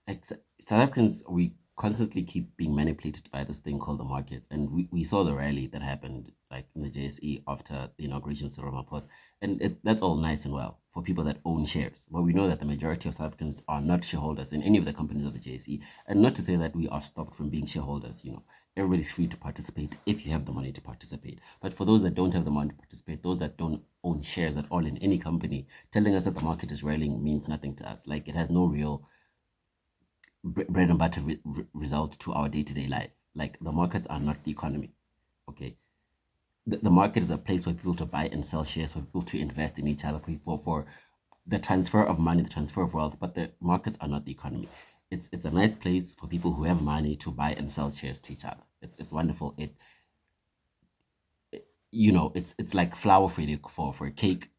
South Africans, we constantly keep being manipulated by this thing called the markets. And we saw the rally that happened like in the JSE after the inauguration of Cyril Ramaphosa. And that's all nice and well for people that own shares. But we know that the majority of South Africans are not shareholders in any of the companies of the JSE. And not to say that we are stopped from being shareholders, everybody's free to participate if you have the money to participate. But for those that don't have the money to participate, those that don't own shares at all in any company, telling us that the market is rallying means nothing to us. Like, it has no real bread and butter result to our day-to-day life. Like, the markets are not the economy. Okay, the market is a place for people to buy and sell shares, for people to invest in each other, for the transfer of money, the transfer of wealth. But the markets are not the economy. It's a nice place for people who have money to buy and sell shares to each other. It's wonderful. It's like flour for a cake.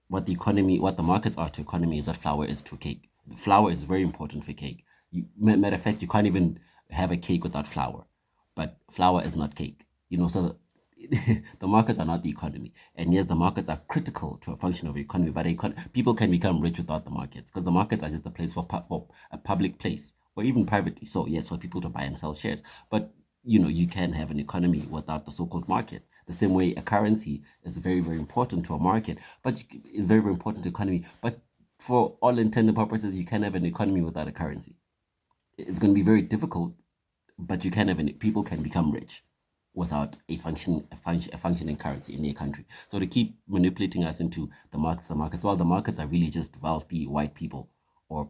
What the markets are to economy is what flour is to cake. Flour is very important for cake. Matter of fact, you can't even have a cake without flour. But flour is not cake. So the markets are not the economy. And yes, the markets are critical to a function of the economy, but people can become rich without the markets, because the markets are just a place for a public place, or even privately. So yes, for people to buy and sell shares. But you can have an economy without the so-called markets. The same way a currency is very, very important to a market, but it's very, very important to economy. But for all intended purposes, you can have an economy without a currency. It's going to be very difficult, but you can have people can become rich without a functioning currency in their country. So to keep manipulating us into the markets, the markets are really just wealthy white people, or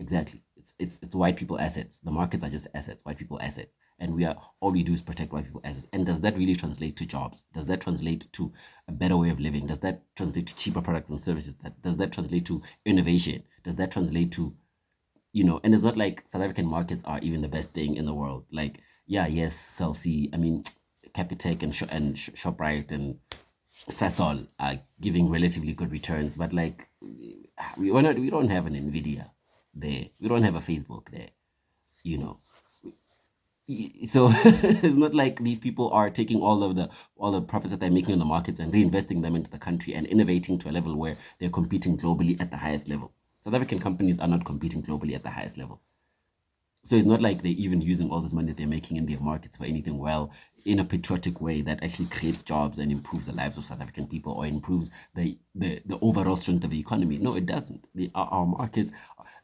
exactly, it's white people assets. The markets are just assets, white people assets, and all we do is protect white people assets. And does that really translate to jobs? Does that translate to a better way of living? Does that translate to cheaper products and services? Does that translate to innovation? Does that translate to and it's not like South African markets are even the best thing in the world. Like, yeah, yes, Celsi, I mean, Capitec and Shoprite and Sasol are giving relatively good returns, but like, we don't have an Nvidia there. We don't have a Facebook there, you know. So it's not like these people are taking all the profits that they're making on the markets and reinvesting them into the country and innovating to a level where they're competing globally at the highest level. South African companies are not competing globally at the highest level. So it's not like they're even using all this money that they're making in their markets for anything well, in a patriotic way that actually creates jobs and improves the lives of South African people, or improves the overall strength of the economy. No, it doesn't. Our markets,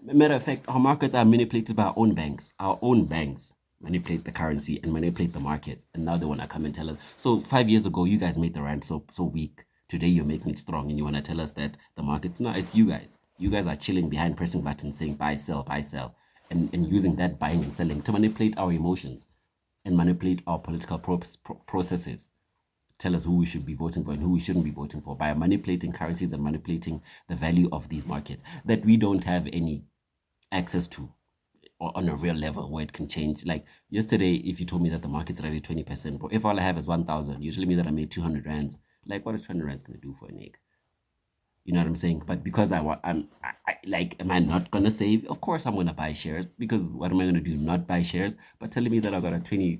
matter of fact, our markets are manipulated by our own banks. Our own banks manipulate the currency and manipulate the markets. And now they want to come and tell us. So 5 years ago, you guys made the rand so weak. Today you're making it strong, and you want to tell us that the markets, no, it's you guys. You guys are chilling behind pressing buttons saying buy, sell, and using that buying and selling to manipulate our emotions and manipulate our political processes. Tell us who we should be voting for and who we shouldn't be voting for, by manipulating currencies and manipulating the value of these markets that we don't have any access to, or on a real level where it can change. Like yesterday, if you told me that the market's already 20%, but if all I have is 1,000, you telling me that I made 200 rands. Like, what is 200 rands going to do for an egg? You know what I'm saying? But because like, am I not gonna save? Of course, I'm gonna buy shares, because what am I gonna do? Not buy shares? But telling me that I got a 20%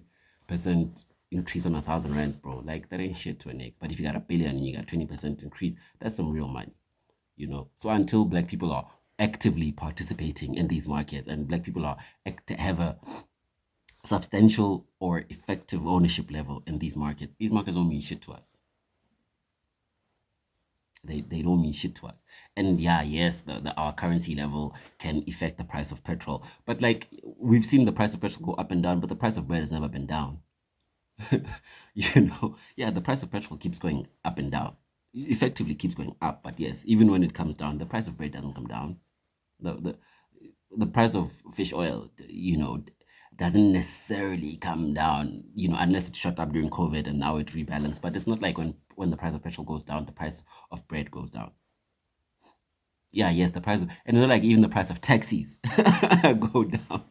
increase on 1,000 rands, bro, like that ain't shit to a egg. But if you got a billion and you got 20% increase, that's some real money. So until black people are actively participating in these markets, and black people have a substantial or effective ownership level in these markets don't mean shit to us. They don't mean shit to us. And yeah, yes, our currency level can affect the price of petrol. But like, we've seen the price of petrol go up and down, but the price of bread has never been down. Yeah, the price of petrol keeps going up and down. It effectively keeps going up. But yes, even when it comes down, the price of bread doesn't come down. The price of fish oil, doesn't necessarily come down, unless it shot up during COVID and now it rebalanced. But it's not like when the price of petrol goes down, the price of bread goes down. Yeah, yes, and it's not like even the price of taxis go down.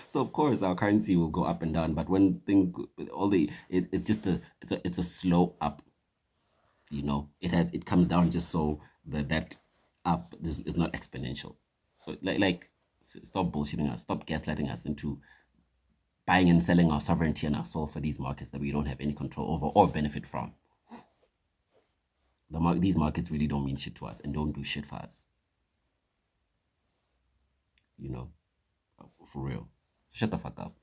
So of course our currency will go up and down, but when things go, it's just it's a slow up. It comes down just so that up is not exponential. So stop bullshitting us, stop gaslighting us into buying and selling our sovereignty and our soul for these markets that we don't have any control over or benefit from. these markets really don't mean shit to us and don't do shit for us. You know, for real. So shut the fuck up.